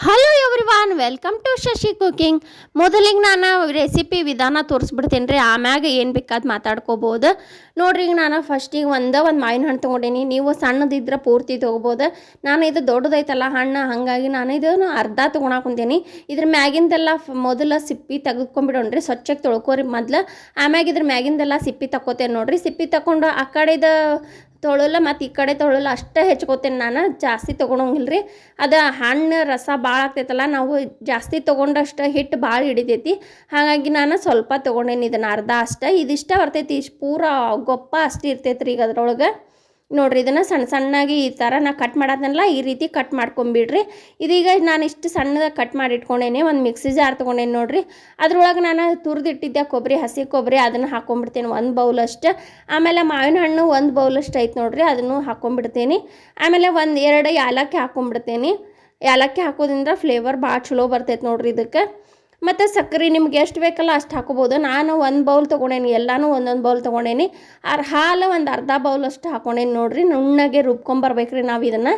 Hello everyone, welcome to Shashi cooking. ಮೊದಲಿಗೆ ನಾನು recipe ವಿಧಾನ ತೋರಿಸ್ಬಿಡ್ತೀನಿ ರೀ, ಆಮ್ಯಾಗ ಏನು ಬೇಕಾದ್ ಮಾತಾಡ್ಕೋಬೋದು ನೋಡ್ರಿ. ಈಗ ನಾನು ಫಸ್ಟಿಗೆ ಒಂದು ಮಾವಿನ ಹಣ್ಣು ತೊಗೊಂಡೀನಿ. ನೀವು ಸಣ್ಣದಿದ್ರೆ ಪೂರ್ತಿ ತೊಗೋಬೋದು. ನಾನು ಇದು ದೊಡ್ಡದೈತಲ್ಲ ಹಣ್ಣು, ಹಾಗಾಗಿ ನಾನು ಇದನ್ನು ಅರ್ಧ ತೊಗೊಳಕುಂತೀನಿ. ಇದ್ರ ಮ್ಯಾಗಿಂದೆಲ್ಲ ಮೊದಲು ಸಿಪ್ಪಿ ತೆಗೆದುಕೊಂಡ್ಬಿಡೋಣ್ರಿ, ಸ್ವಚ್ಛಕ್ಕೆ ತೊಳ್ಕೊರಿ ಮೊದಲು. ಆಮ್ಯಾಗ ಇದ್ರ ಮ್ಯಾಗಿಂದೆಲ್ಲ ಸಿಪ್ಪಿ ತಕ್ಕೋತೇನೆ ನೋಡ್ರಿ. ಸಿಪ್ಪಿ ತಗೊಂಡು ಆ ಕಡೆದ ತೊಳಲ್ಲ ಮತ್ತು ಈ ಕಡೆ ತೊಳಲ್ಲ ಅಷ್ಟೇ ಹೆಚ್ಕೋತೇನೆ. ನಾನು ಜಾಸ್ತಿ ತೊಗೊಳಂಗಿಲ್ಲ ರೀ, ಅದು ಹಣ್ಣು ರಸ ಭಾಳ ಆಗ್ತೈತಲ್ಲ, ನಾವು ಜಾಸ್ತಿ ತೊಗೊಂಡಷ್ಟು ಹಿಟ್ಟು ಭಾಳ ಹಿಡಿತೈತಿ. ಹಾಗಾಗಿ ನಾನು ಸ್ವಲ್ಪ ತೊಗೊಂಡೇನಿ, ಇದನ್ನು ಅರ್ಧ ಅಷ್ಟೇ. ಇದಿಷ್ಟ ಬರ್ತೈತಿ, ಇಷ್ಟು ಪೂರ ಗೊಪ್ಪ ಅಷ್ಟು ಇರ್ತೈತೆ ರೀ ಈಗ ಅದ್ರೊಳಗೆ. ನೋಡಿರಿ, ಇದನ್ನು ಸಣ್ಣ ಸಣ್ಣಾಗಿ ಈ ಥರ ನಾ ಕಟ್ ಮಾಡತ್ತನಲ್ಲ, ಈ ರೀತಿ ಕಟ್ ಮಾಡ್ಕೊಂಬಿಡ್ರಿ. ಇದೀಗ ನಾನು ಇಷ್ಟು ಸಣ್ಣದಾಗಿ ಕಟ್ ಮಾಡಿ ಇಟ್ಕೊಂಡೇನೆ. ಒಂದು ಮಿಕ್ಸಿ ಜಾರ್ ತೊಗೊಂಡೇನಿ ನೋಡಿರಿ. ಅದ್ರೊಳಗೆ ನಾನು ತುರಿದಿಟ್ಟಿದ್ದೆ ಕೊಬ್ಬರಿ, ಹಸಿ ಕೊಬ್ಬರಿ, ಅದನ್ನು ಹಾಕ್ಕೊಂಬಿಡ್ತೇನೆ ಒಂದು ಬೌಲಷ್ಟು. ಆಮೇಲೆ ಮಾವಿನ ಹಣ್ಣು ಒಂದು ಬೌಲಷ್ಟು ಐತೆ ನೋಡಿರಿ, ಅದನ್ನು ಹಾಕ್ಕೊಂಬಿಡ್ತೀನಿ. ಆಮೇಲೆ ಒಂದು 2 ಏಲಕ್ಕಿ ಹಾಕ್ಕೊಂಬಿಡ್ತೀನಿ. ಏಲಕ್ಕಿ ಹಾಕೋದ್ರಿಂದ ಫ್ಲೇವರ್ ಭಾಳ ಚಲೋ ಬರ್ತೈತೆ ನೋಡಿರಿ ಇದಕ್ಕೆ. ಮತ್ತು ಸಕ್ಕರೆ ನಿಮ್ಗೆ ಎಷ್ಟು ಬೇಕಲ್ಲ ಅಷ್ಟು ಹಾಕೋಬೋದು. ನಾನು ಒಂದು ಬೌಲ್ ತೊಗೊಂಡೇನಿ, ಎಲ್ಲನೂ ಒಂದೊಂದು ಬೌಲ್ ತೊಗೊಂಡೇನಿ. ಹಾಲು ಒಂದು ಅರ್ಧ ಬೌಲಷ್ಟು ಹಾಕ್ಕೊಂಡೇನಿ ನೋಡಿರಿ. ನುಣ್ಣಗೆ ರುಬ್ಕೊಂಬರ್ಬೇಕ್ರಿ ನಾವು ಇದನ್ನು.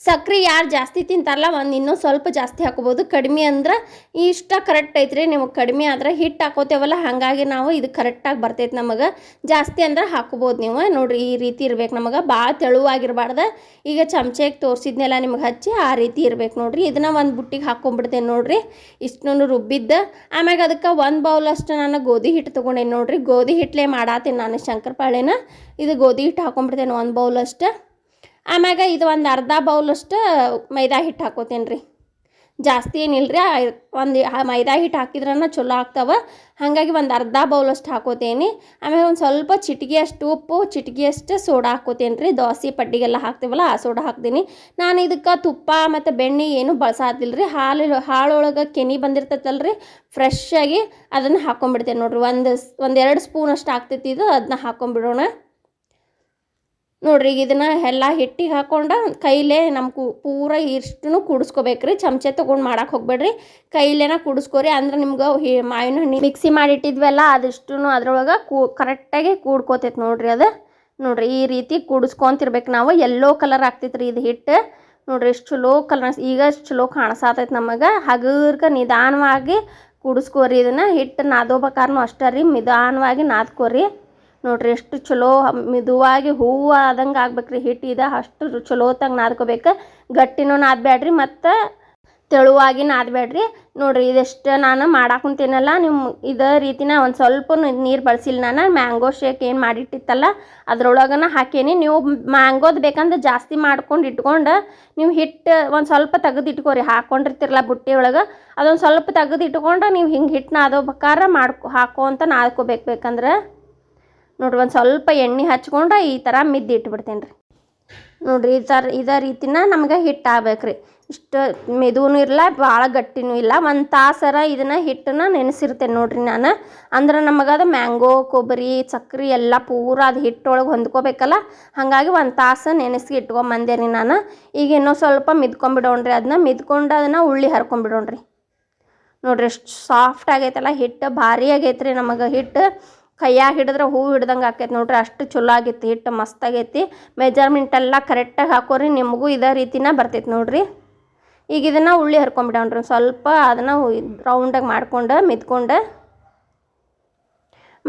ಸಕ್ರೆ ಯಾರು ಜಾಸ್ತಿ ತಿಂತಾರಲ್ಲ ಒಂದು ಇನ್ನೂ ಸ್ವಲ್ಪ ಜಾಸ್ತಿ ಹಾಕೋಬೋದು, ಕಡಿಮೆ ಅಂದ್ರೆ ಇಷ್ಟ ಕರೆಕ್ಟ್ ಐತ್ರಿ. ನಿಮಗೆ ಕಡಿಮೆ ಆದ್ರೆ ಹಿಟ್ಟು ಹಾಕೋತೇವಲ್ಲ, ಹಾಗಾಗಿ ನಾವು ಇದು ಕರೆಕ್ಟಾಗಿ ಬರ್ತೈತೆ ನಮಗೆ. ಜಾಸ್ತಿ ಅಂದ್ರೆ ಹಾಕೋಬೋದು ನೀವು. ನೋಡಿರಿ, ಈ ರೀತಿ ಇರ್ಬೇಕು ನಮಗೆ, ಭಾಳ ತೆಳುವಾಗಿರಬಾರ್ದು. ಈಗ ಚಮಚೆಗೆ ತೋರಿಸಿದ್ನೆಲ್ಲ ನಿಮ್ಗೆ ಹಚ್ಚಿ ಆ ರೀತಿ ಇರ್ಬೇಕು ನೋಡಿರಿ. ಇದನ್ನು ಒಂದು ಬುಟ್ಟಿಗೆ ಹಾಕ್ಕೊಂಬಿಡ್ತೇನೆ ನೋಡಿರಿ, ಇಷ್ಟನ್ನು ರುಬ್ಬಿದ್ದು. ಆಮ್ಯಾಗ ಅದಕ್ಕೆ ಒಂದು ಬೌಲಷ್ಟು ನಾನು ಗೋಧಿ ಹಿಟ್ಟು ತೊಗೊಂಡೇನಿ ನೋಡಿರಿ. ಗೋಧಿ ಹಿಟ್ಟಲೆ ಮಾಡಾತೀನಿ ನಾನು ಶಂಕರಪಾಳೆನ. ಇದು ಗೋಧಿ ಹಿಟ್ಟು ಹಾಕ್ಕೊಂಬಿಡ್ತೇನೆ ಒಂದು ಬೌಲಷ್ಟು. ಆಮ್ಯಾಗ ಇದು ಒಂದು ಅರ್ಧ ಬೌಲಷ್ಟು ಮೈದಾ ಹಿಟ್ಟು ಹಾಕೋತೇನೆ ರೀ. ಜಾಸ್ತಿ ಏನಿಲ್ಲ ರೀ, ಒಂದು ಮೈದಾ ಹಿಟ್ಟು ಹಾಕಿದ್ರನ್ನ ಚಲೋ ಆಗ್ತಾವೆ. ಹಾಗಾಗಿ ಒಂದು ಅರ್ಧ ಬೌಲಷ್ಟು ಹಾಕೋತೇನೆ. ಆಮೇಲೆ ಒಂದು ಸ್ವಲ್ಪ ಚಿಟಿಗೆಯಷ್ಟು ಉಪ್ಪು, ಚಿಟಿಗೆಯಷ್ಟು ಸೋಡಾ ಹಾಕೋತೇನೆ ರೀ. ದೋಸೆ ಪಡ್ಡಿಗೆಲ್ಲ ಹಾಕ್ತೀವಲ್ಲ ಆ ಸೋಡಾ ಹಾಕ್ತೀನಿ ನಾನು. ಇದಕ್ಕೆ ತುಪ್ಪ ಮತ್ತು ಬೆಣ್ಣೆ ಏನು ಬಳಸಾತಿಲ್ಲ ರೀ. ಹಾಳೊಳಗೆ ಕೆನೆ ಬಂದಿರ್ತೈತಲ್ಲ ರೀ, ಫ್ರೆಶ್ಶಾಗಿ ಅದನ್ನು ಹಾಕ್ಕೊಂಬಿಡ್ತೇನೆ ನೋಡಿರಿ. ಒಂದು 2 ಸ್ಪೂನಷ್ಟು ಆಗ್ತೈತಿ ಇದು, ಅದನ್ನ ಹಾಕ್ಕೊಂಬಿಡೋಣ ನೋಡ್ರಿ. ಈಗ ಇದನ್ನು ಎಲ್ಲ ಹಿಟ್ಟಿಗೆ ಹಾಕ್ಕೊಂಡು ಕೈಲೇ ನಮ್ಮ ಪೂರ ಇಷ್ಟೂ ಕೂಡಿಸ್ಕೋಬೇಕ್ರಿ. ಚಮಚೆ ತೊಗೊಂಡು ಮಾಡಕ್ಕೆ ಹೋಗ್ಬೇಡ್ರಿ, ಕೈಲೇನ ಕೂಡಿಸ್ಕೋರಿ. ಅಂದ್ರೆ ನಿಮ್ಗೆ ಮಾವಿನ ಹಣ್ಣು ಮಿಕ್ಸಿ ಮಾಡಿಟ್ಟಿದ್ವಲ್ಲ ಅದಿಷ್ಟು ಅದ್ರೊಳಗೆ ಕರೆಕ್ಟಾಗಿ ಕೂಡ್ಕೋತೈತೆ ನೋಡ್ರಿ. ಅದು ನೋಡ್ರಿ, ಈ ರೀತಿ ಕೂಡಿಸ್ಕೊತಿರ್ಬೇಕು ನಾವು. ಯೆಲ್ಲೋ ಕಲರ್ ಆಗ್ತೈತ್ರಿ ಇದು ಹಿಟ್ಟು. ನೋಡ್ರಿ ಎಷ್ಟು ಚಲೋ ಕಲರ್, ಈಗ ಚಲೋ ಕಾಣಿಸಾತೈತೆ ನಮಗೆ. ಹಗರ್ಕ ನಿಧಾನವಾಗಿ ಕೂಡಿಸ್ಕೋರಿ ಇದನ್ನು. ಹಿಟ್ಟು ನಾದೋಬೇಕಾದ್ರೂ ಅಷ್ಟೇ ರೀ, ನಿಧಾನವಾಗಿ ನಾದ್ಕೋರಿ. ನೋಡ್ರಿ ಎಷ್ಟು ಚಲೋ ಮಿದುವಾಗಿ ಹೂವು ಆದಂಗೆ ಆಗ್ಬೇಕ್ರಿ ಹಿಟ್ಟು. ಇದು ಅಷ್ಟು ಚಲೋತ್ತಾಗಿ ನಾದ್ಕೋಬೇಕು. ಗಟ್ಟಿನೂ ನಾದಬೇಡ್ರಿ ಮತ್ತು ತೆಳುವಾಗಿ ನಾದಬೇಡ್ರಿ. ನೋಡ್ರಿ, ಇದೆಷ್ಟು ನಾನು ಮಾಡಾಕುಂತೀನಲ್ಲ, ನಿಮ್ಮ ಇದೇ ರೀತಿನ ಒಂದು ಸ್ವಲ್ಪ ನೀರು ಬಳಸಿಲ್ಲ. ನಾನು ಮ್ಯಾಂಗೋ ಶೇಕ್ ಏನು ಮಾಡಿಟ್ಟಿತ್ತಲ್ಲ ಅದ್ರೊಳಗನ ಹಾಕೀನಿ. ನೀವು ಮ್ಯಾಂಗೋದು ಬೇಕಂದ್ರೆ ಜಾಸ್ತಿ ಮಾಡ್ಕೊಂಡು ಇಟ್ಕೊಂಡು ನೀವು ಹಿಟ್ಟು ಒಂದು ಸ್ವಲ್ಪ ತೆಗೆದು ಇಟ್ಕೋರಿ. ಹಾಕ್ಕೊಂಡಿರ್ತಿರಲ್ಲ ಬುಟ್ಟಿ ಒಳಗೆ, ಅದೊಂದು ಸ್ವಲ್ಪ ತೆಗೆದು ಇಟ್ಕೊಂಡು ನೀವು ಹಿಂಗೆ ಹಿಟ್ಟು ನಾದೋಬೇಕಾದ್ರೆ ಹಾಕೋ ಅಂತ ಬೇಕಂದ್ರೆ ನೋಡ್ರಿ. ಒಂದು ಸ್ವಲ್ಪ ಎಣ್ಣೆ ಹಚ್ಕೊಂಡು ಈ ಥರ ಮಿದ್ದು ಇಟ್ಬಿಡ್ತೇನೆ ರೀ. ನೋಡಿರಿ, ಇದೇ ರೀತಿನ ನಮ್ಗೆ ಹಿಟ್ಟು ಆಗ್ಬೇಕ್ರಿ. ಇಷ್ಟು ಮೆದುವೂ ಇರಲ್ಲ, ಭಾಳ ಗಟ್ಟಿನೂ ಇಲ್ಲ. ಒಂದು ತಾಸರ ಇದನ್ನು ಹಿಟ್ಟನ್ನ ನೆನೆಸಿರ್ತೇನೆ ನೋಡಿರಿ ನಾನು. ಅಂದ್ರೆ ನಮಗದು ಮ್ಯಾಂಗೋ, ಕೊಬ್ಬರಿ, ಸಕ್ರೆ ಎಲ್ಲ ಪೂರ ಅದು ಹಿಟ್ಟೊಳಗೆ ಹೊಂದ್ಕೋಬೇಕಲ್ಲ, ಹಾಗಾಗಿ ಒಂದು ತಾಸು ನೆನೆಸಿ ಇಟ್ಕೊಂಬಂದೇನಿ ನಾನು. ಈಗ ಇನ್ನೂ ಸ್ವಲ್ಪ ಮಿದ್ಕೊಂಬಿಡೋಣ್ರಿ. ಅದನ್ನ ಮಿದ್ಕೊಂಡು ಅದನ್ನು ಉಳ್ಳಿ ಹರ್ಕೊಂಬಿಡೋಣ್ರಿ. ನೋಡಿರಿ ಎಷ್ಟು ಸಾಫ್ಟ್ ಆಗೈತಲ್ಲ ಹಿಟ್ಟು, ಭಾರಿ ಆಗೈತ್ರಿ ನಮಗೆ ಹಿಟ್ಟು. ಕೈಯಾಗ ಹಿಡಿದ್ರೆ ಹೂವು ಹಿಡ್ದಂಗೆ ಆಕೈತೆ ನೋಡ್ರಿ, ಅಷ್ಟು ಚಲೋ ಆಗೈತಿ ಹಿಟ್ಟು, ಮಸ್ತಾಗೈತಿ. ಮೆಜರ್ಮೆಂಟ್ ಎಲ್ಲ ಕರೆಕ್ಟಾಗಿ ಹಾಕೋರಿ, ನಿಮಗೂ ಇದೇ ರೀತಿನ ಬರ್ತೈತೆ ನೋಡ್ರಿ. ಈಗ ಇದನ್ನು ಉಳ್ಳಿ ಹರ್ಕೊಂಬಿಡೋಣ್ರಿ. ಸ್ವಲ್ಪ ಅದನ್ನು ರೌಂಡಾಗಿ ಮಾಡ್ಕೊಂಡು ಮಿದ್ಕೊಂಡು.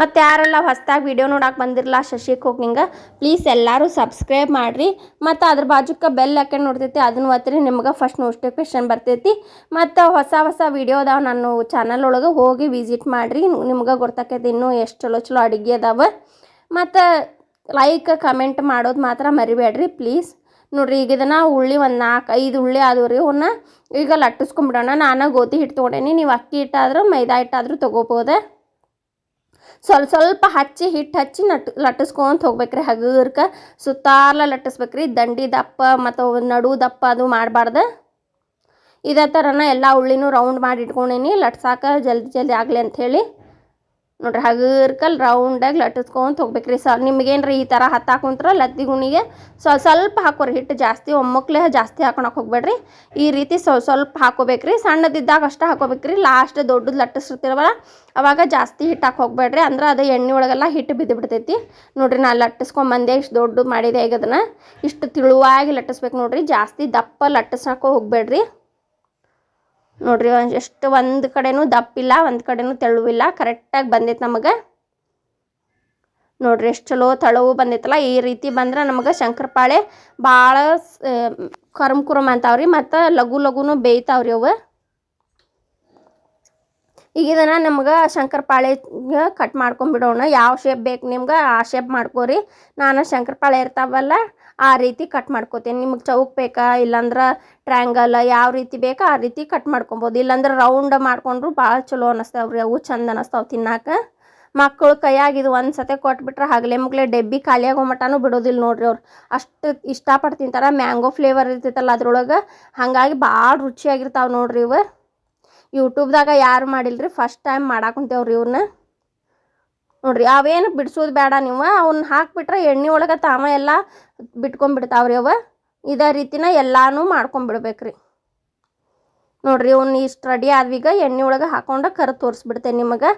ಮತ್ತು ಯಾರೆಲ್ಲ ಹೊಸ್ದಾಗಿ ವಿಡಿಯೋ ನೋಡಕ್ಕೆ ಬಂದಿರಲ್ಲ ಶಶಿ ಕುಕಿಂಗ, ಪ್ಲೀಸ್ ಎಲ್ಲರೂ ಸಬ್ಸ್ಕ್ರೈಬ್ ಮಾಡಿರಿ. ಮತ್ತು ಅದ್ರ ಬಾಜುಕ್ಕೆ ಬೆಲ್ ಹಾಕೊಂಡು ನೋಡ್ತೈತಿ, ಅದನ್ನು ಒತ್ತಿರಿ, ನಿಮ್ಗೆ ಫಸ್ಟ್ ನೋಟಿಫಿಕೇಷನ್ ಬರ್ತೈತಿ. ಮತ್ತು ಹೊಸ ವಿಡಿಯೋ ಅದಾವೆ ನನ್ನ ಚಾನಲ್ ಒಳಗೆ, ಹೋಗಿ ವಿಸಿಟ್ ಮಾಡಿರಿ. ನಿಮ್ಗೆ ಗೊತ್ತಾಕೈತಿ ಇನ್ನೂ ಎಷ್ಟು ಚಲೋ ಅಡುಗೆ ಅದಾವೆ. ಮತ್ತು ಲೈಕ್ ಕಮೆಂಟ್ ಮಾಡೋದು ಮಾತ್ರ ಮರಿಬೇಡ್ರಿ ಪ್ಲೀಸ್. ನೋಡಿರಿ, ಈಗ ಇದನ್ನು ಉಳ್ಳಿ ಒಂದು 4-5 ಉಳ್ಳಿ ಆದವು ರೀ. ಅವನ್ನ ಈಗ ಲಟ್ಟಿಸ್ಕೊಂಬಿಡೋಣ. ನಾನು ಗೋಧಿ ಹಿಟ್ಟು ತೊಗೊಂಡೇನಿ, ನೀವು ಅಕ್ಕಿ ಹಿಟ್ಟಾದರೂ ಮೈದಾ ಹಿಟ್ಟಾದರೂ ತೊಗೋಬೋದು. ಸ್ವಲ್ಪ ಹಚ್ಚಿ ಹಿಟ್ಟು ಹಚ್ಚಿ ಲಟ್ಟಿಸ್ಕೊಂತ ಹೋಗ್ಬೇಕ್ರಿ. ಹಗರ್ಕ ಸುತ್ತಾಲ ಲಟ್ಟಿಸ್ಬೇಕ್ರಿ. ದಂಡಿ ದಪ್ಪ ಮತ್ತು ನಡು ದಪ್ಪ ಅದು ಮಾಡಬಾರ್ದು. ಇದೇ ಥರನ ಎಲ್ಲ ಉಳ್ಳಿನೂ ರೌಂಡ್ ಮಾಡಿ ಇಟ್ಕೊಂಡೇನಿ, ಲಟ್ಸಾಕ ಜಲ್ದಿ ಆಗಲಿ ಅಂಥೇಳಿ. ನೋಡ್ರಿ, ಹಗರ್ಕಲ್ಲಿ ರೌಂಡಾಗಿ ಲಟ್ಟಿಸ್ಕೊಂತ ಹೋಗ್ಬೇಕ್ರಿ. ನಿಮಗೇನ್ರಿ ಈ ಥರ ಹತ್ತಾಕುಂತ್ರ ಲತ್ತಿ ಗುಣಿಗೆ ಸ್ವಲ್ಪ ಹಾಕೋರಿ ಹಿಟ್ಟು. ಜಾಸ್ತಿ ಒಮ್ಮಕ್ಲೆ ಜಾಸ್ತಿ ಹಾಕೊಳಕ್ಕೆ ಹೋಗ್ಬೇಡ್ರಿ. ಈ ರೀತಿ ಸ್ವಲ್ಪ ಹಾಕೋಬೇಕ್ರಿ. ಸಣ್ಣದಿದ್ದಾಗ ಅಷ್ಟೇ ಹಾಕೋಬೇಕ್ರಿ. ಲಾಸ್ಟ್ ದೊಡ್ಡದು ಲಟ್ಟಿಸಿರ್ತಿರವಲ್ಲ ಅವಾಗ ಜಾಸ್ತಿ ಹಿಟ್ಟು ಹಾಕಿ ಹೋಗ್ಬೇಡ್ರಿ, ಅಂದ್ರೆ ಅದು ಎಣ್ಣೆ ಒಳಗೆಲ್ಲ ಹಿಟ್ಟು ಬಿದ್ದು ಬಿಡ್ತೈತಿ. ನೋಡ್ರಿ, ನಾನು ಲಟ್ಟಿಸ್ಕೊಂಬಂದೆ, ಇಷ್ಟು ದೊಡ್ಡದು ಮಾಡಿದೆ. ಈಗ ಅದನ್ನು ಇಷ್ಟು ತಿಳುವಾಗಿ ಲಟ್ಟಿಸ್ಬೇಕು ನೋಡ್ರಿ, ಜಾಸ್ತಿ ದಪ್ಪ ಲಟ್ಟಿಸಕ್ಕೆ ಹೋಗ್ಬೇಡ್ರಿ. ನೋಡ್ರಿ ಎಷ್ಟು ಒಂದು ಕಡೆನೂ ದಪ್ಪಿಲ್ಲ ಒಂದು ಕಡೆನೂ ತೆಳುವಿಲ್ಲ ಕರೆಕ್ಟಾಗಿ ಬಂದೈತೆ ನಮಗೆ. ನೋಡ್ರಿ ಎಷ್ಟು ಚಲೋ ತಳವು ಬಂದೈತಲ್ಲ. ಈ ರೀತಿ ಬಂದ್ರೆ ನಮಗೆ ಶಂಕರಪಾಳೆ ಭಾಳ ಕುರುಮ್ ಅಂತಾವ್ರಿ ಮತ್ತು ಲಘು ಲಘುನು ಬೇಯ್ತಾವ್ರಿ ಅವು. ಈಗ ಇದನ್ನು ನಮ್ಗೆ ಶಂಕರಪಾಳೆಗೆ ಕಟ್ ಮಾಡ್ಕೊಂಬಿಡೋಣ. ಯಾವ ಶೇಪ್ ಬೇಕು ನಿಮ್ಗೆ ಆ ಶೇಪ್ ಮಾಡ್ಕೋರಿ. ನಾನು ಶಂಕರಪಾಳೆ ಇರ್ತಾವಲ್ಲ ಆ ರೀತಿ ಕಟ್ ಮಾಡ್ಕೋತೀನಿ. ನಿಮಗೆ ಚೌಕ್ ಬೇಕಾ ಇಲ್ಲಾಂದ್ರೆ ಟ್ರ್ಯಾಂಗಲ್ ಯಾವ ರೀತಿ ಬೇಕಾ ಆ ರೀತಿ ಕಟ್ ಮಾಡ್ಕೊಬೋದು. ಇಲ್ಲಾಂದ್ರೆ ರೌಂಡ್ ಮಾಡ್ಕೊಂಡ್ರು ಭಾಳ ಚಲೋ ಅನ್ನಿಸ್ತಾವ್ರಿ. ಅವು ಚಂದ ಅನ್ನಿಸ್ತಾವೆ ತಿನ್ನಾಕ. ಮಕ್ಕಳು ಕೈಯಾಗಿದು ಒಂದು ಸತೆ ಕೊಟ್ಬಿಟ್ರೆ ಹಗಲೆ ಮುಗ್ಲೆ ಡೆಬ್ಬಿ ಖಾಲಿಯಾಗೋ ಮಟನೂ ಬಿಡೋದಿಲ್ಲ ನೋಡ್ರಿ ಅವ್ರು. ಅಷ್ಟು ಇಷ್ಟಪಟ್ಟು ತಿಂತಾರೆ. ಮ್ಯಾಂಗೋ ಫ್ಲೇವರ್ ಇರ್ತೈತಲ್ಲ ಅದ್ರೊಳಗೆ, ಹಾಗಾಗಿ ಭಾಳ ರುಚಿಯಾಗಿರ್ತಾವೆ ನೋಡ್ರಿ ಇವು. ಯೂಟ್ಯೂಬ್ದಾಗ ಯಾರು ಮಾಡಿಲ್ರಿ, ಫಸ್ಟ್ ಟೈಮ್ ಮಾಡಾಕುಂತೇವ್ರಿ ಇವ್ರನ್ನ. ನೋಡ್ರಿ ಅವೇನು ಬಿಡಿಸೋದು ಬೇಡ ನೀವು, ಅವನ್ನ ಹಾಕಿಬಿಟ್ರೆ ಎಣ್ಣೆ ಒಳಗೆ ತಾಮ ಎಲ್ಲ ಬಿಟ್ಕೊಂಡ್ಬಿಡ್ತಾವ್ರಿ ಅವ. ಇದೇ ರೀತಿನ ಎಲ್ಲಾನು ಮಾಡ್ಕೊಂಬಿಡ್ಬೇಕ್ರಿ. ನೋಡ್ರಿ ಅವ್ನ ಇಷ್ಟು ರೆಡಿ ಆದ್ವೀಗ ಎಣ್ಣೆ ಒಳಗೆ ಹಾಕೊಂಡು ಕರೆ ತೋರಿಸ್ಬಿಡ್ತೇನೆ ನಿಮಗೆ.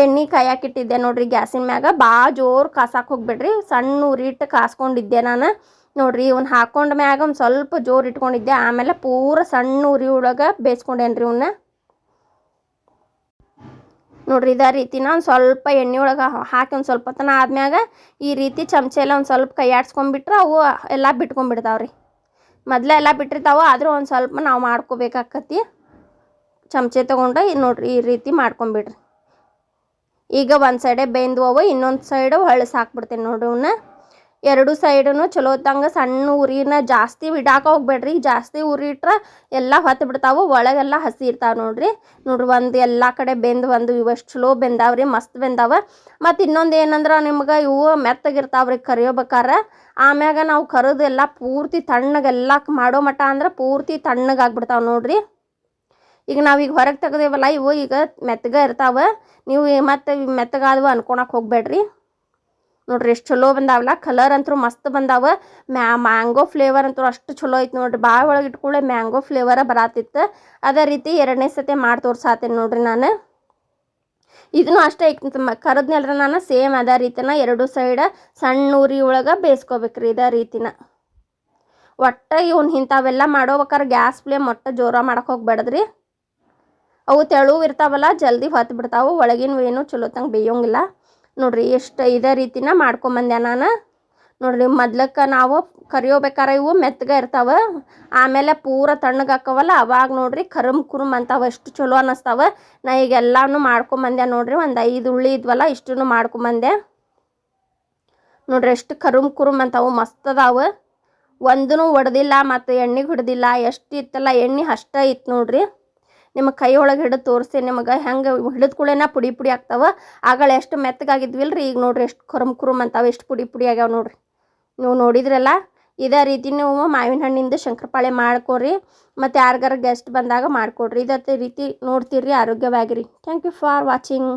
ಎಣ್ಣೆ ಕಾಯಾಕಿಟ್ಟಿದ್ದೆ ನೋಡ್ರಿ ಗ್ಯಾಸಿನ ಮ್ಯಾಗ. ಭಾಳ ಜೋರು ಕಾಸಕ್ಕೆ ಹೋಗ್ಬಿಡ್ರಿ, ಸಣ್ಣ ಉರಿಟ್ಟು ಕಾಸ್ಕೊಂಡಿದ್ದೆ ನಾನು. ನೋಡ್ರಿ ಇವ್ನ ಹಾಕೊಂಡ ಮ್ಯಾಗ ಒಂದು ಸ್ವಲ್ಪ ಜೋರು ಇಟ್ಕೊಂಡಿದ್ದೆ, ಆಮೇಲೆ ಪೂರ ಸಣ್ಣ ಉರಿ ಒಳಗೆ ಬೇಯಿಸ್ಕೊಂಡೇನ್ರಿ ಇವನ್ನ. ನೋಡ್ರಿ ಇದೇ ರೀತಿನ ಒಂದು ಸ್ವಲ್ಪ ಎಣ್ಣೆ ಒಳಗೆ ಹಾಕಿ ಒಂದು ಸ್ವಲ್ಪ ಹೊತ್ತನ ಆದ್ಮ್ಯಾಗ ಈ ರೀತಿ ಚಮಚ ಎಲ್ಲ ಒಂದು ಸ್ವಲ್ಪ ಕೈ ಆಡ್ಸ್ಕೊಂಡ್ಬಿಟ್ರೆ ಅವು ಎಲ್ಲ ಬಿಟ್ಕೊಂಡ್ಬಿಡ್ತಾವ್ರಿ. ಮೊದಲೇ ಎಲ್ಲ ಬಿಟ್ಟಿರ್ತಾವೆ, ಆದರೂ ಒಂದು ಸ್ವಲ್ಪ ನಾವು ಮಾಡ್ಕೋಬೇಕಾಕತಿ. ಚಮಚೆ ತೊಗೊಂಡು ನೋಡ್ರಿ ಈ ರೀತಿ ಮಾಡ್ಕೊಂಬಿಡ್ರಿ. ಈಗ ಒಂದು ಸೈಡೇ ಬೆಂದ್ವವು, ಇನ್ನೊಂದು ಸೈಡು ಹೊಳ್ಳಿಸಿ ಹಾಕ್ಬಿಡ್ತೇನೆ ನೋಡ್ರಿ ಅವನ್ನ. ಎರಡು ಸೈಡೂ ಚಲೋ ಹೊತ್ತಂಗೆ ಸಣ್ಣ ಉರಿನ ಜಾಸ್ತಿ ಇಡಾಕ ಹೋಗ್ಬೇಡ್ರಿ. ಜಾಸ್ತಿ ಉರಿ ಇಟ್ರೆ ಎಲ್ಲ ಹೊತ್ತು ಬಿಡ್ತಾವೆ, ಒಳಗೆಲ್ಲ ಹಸಿ ಇರ್ತಾವೆ ನೋಡ್ರಿ. ನೋಡ್ರಿ ಒಂದು ಎಲ್ಲ ಕಡೆ ಒಂದು ಇವಷ್ಟು ಚಲೋ ಬೆಂದಾವ್ರಿ, ಮಸ್ತ್ ಬೆಂದಾವ. ಮತ್ತು ಇನ್ನೊಂದು ಏನಂದ್ರೆ ನಿಮ್ಗೆ ಇವು ಮೆತ್ತಗಿರ್ತಾವ್ರಿ ಕರಿಯೋಬೇಕಾರೆ. ಆಮ್ಯಾಗ ನಾವು ಕರಿದು ಎಲ್ಲ ಪೂರ್ತಿ ತಣ್ಣಗೆಲ್ಲ ಮಾಡೋ ಮಟ್ಟ ಅಂದ್ರೆ ಪೂರ್ತಿ ತಣ್ಣಗಾಗ್ಬಿಡ್ತಾವೆ ನೋಡ್ರಿ. ಈಗ ನಾವೀಗ ಹೊರಗೆ ತೆಗ್ದೇವಲ್ಲ ಇವು ಈಗ ಮೆತ್ತಗೆ ಇರ್ತಾವೆ. ನೀವು ಮತ್ತು ಮೆತ್ತಗಾದವು ಅನ್ಕೊಳಕ್ಕೆ ಹೋಗ್ಬೇಡ್ರಿ. ನೋಡ್ರಿ ಎಷ್ಟು ಚಲೋ ಬಂದಾವಲ್ಲ. ಕಲರ್ ಅಂತೂ ಮಸ್ತ್ ಬಂದಾವ. ಮ್ಯಾಂಗೋ ಫ್ಲೇವರ್ ಅಂತೂ ಅಷ್ಟು ಚಲೋ ಐತೆ ನೋಡ್ರಿ. ಬಾಯಿ ಒಳಗೆ ಇಟ್ಕೊಳ್ಳೆ ಮ್ಯಾಂಗೋ ಫ್ಲೇವರ ಬರಾತಿತ್ತು. ಅದೇ ರೀತಿ ಎರಡನೇ ಸತಿ ಮಾಡಿ ತೋರ್ಸಾತೇನೆ ನೋಡ್ರಿ ನಾನು. ಇದನ್ನು ಅಷ್ಟೇ ಕರದ್ನೆಲ್ರ ನಾನು ಸೇಮ್ ಅದೇ ರೀತಿನ ಎರಡು ಸೈಡ ಸಣ್ಣ ಉರಿ ಒಳಗೆ ಬೇಯಿಸ್ಕೋಬೇಕ್ರಿ ಇದೇ ರೀತಿನ. ಒಟ್ಟು ಇವ್ನು ಇಂಥವೆಲ್ಲ ಮಾಡೋಬೇಕಾರೆ ಗ್ಯಾಸ್ ಫ್ಲೇಮ್ ಒಟ್ಟು ಜೋರ ಮಾಡಕ್ಕೆ ಹೋಗ್ಬೇಡ್ದ್ರಿ. ಅವು ತೆಳು ಇರ್ತಾವಲ್ಲ ಜಲ್ದಿ ಹೊತ್ತು ಬಿಡ್ತಾವೆ, ಒಳಗಿನ ಏನು ಚಲೋ ತಂಗೆ ಬೇಯೋಂಗಿಲ್ಲ. ನೋಡ್ರಿ ಎಷ್ಟು ಇದೇ ರೀತಿನ ಮಾಡ್ಕೊಂಬಂದೆ ನಾನು. ನೋಡ್ರಿ ಮೊದ್ಲಕ್ಕೆ ನಾವು ಕರಿಯೋಬೇಕಾರೆ ಇವು ಮೆತ್ತಗೆ ಇರ್ತಾವೆ, ಆಮೇಲೆ ಪೂರ ತಣ್ಣಗಾಕವಲ್ಲ ಅವಾಗ ನೋಡ್ರಿ ಕುರುಮ್ ಅಂತಾವೆ, ಎಷ್ಟು ಚಲೋ ಅನ್ನಿಸ್ತಾವೆ. ನಾ ಈಗ ಎಲ್ಲನೂ ಮಾಡ್ಕೊಂಬಂದೆ ನೋಡ್ರಿ. ಒಂದು 5 ಉಳ್ಳಿ ಇದ್ವಲ್ಲ ಇಷ್ಟನ್ನು ಮಾಡ್ಕೊಂಬಂದೆ ನೋಡ್ರಿ. ಎಷ್ಟು ಕುರುಮ್ ಅಂತಾವೆ, ಮಸ್ತ್ ಅದಾವೆ. ಒಂದೂ ಒಡೆದಿಲ್ಲ ಮತ್ತು ಎಣ್ಣೆಗೆ ಹಿಡ್ದಿಲ್ಲ. ಎಷ್ಟು ಇತ್ತಲ್ಲ ಎಣ್ಣೆ ಅಷ್ಟೇ ಇತ್ತು ನೋಡ್ರಿ. ನಿಮಗೆ ಕೈ ಒಳಗೆ ಹಿಡಿದು ತೋರಿಸ್ತೀನಿ ನಿಮಗೆ ಹೆಂಗೆ ಹಿಡಿದ ಕೂಡಲೇ ಪುಡಿ ಪುಡಿ ಆಗ್ತಾವೆ. ಆಗಳ ಎಷ್ಟು ಮೆತ್ತಗಾಗಿದ್ವಿಲ್ರಿ, ಈಗ ನೋಡ್ರಿ ಎಷ್ಟು ಕುರುಮ್ ಅಂತಾವೆ, ಎಷ್ಟು ಪುಡಿ ಪುಡಿ ಆಗ್ಯಾವ ನೋಡ್ರಿ. ನೀವು ನೋಡಿದ್ರಲ್ಲ ಇದೇ ರೀತಿ ನೀವು ಮಾವಿನ ಹಣ್ಣಿಂದ ಶಂಕರಪಾಳೆ ಮಾಡ್ಕೊರಿ. ಮತ್ತು ಯಾರಿಗಾರ ಗೆಸ್ಟ್ ಬಂದಾಗ ಮಾಡಿಕೊಡ್ರಿ. ಇದೇ ರೀತಿ ನೋಡ್ತೀರಿ, ಆರೋಗ್ಯವಾಗಿರಿ. Thank you for watching.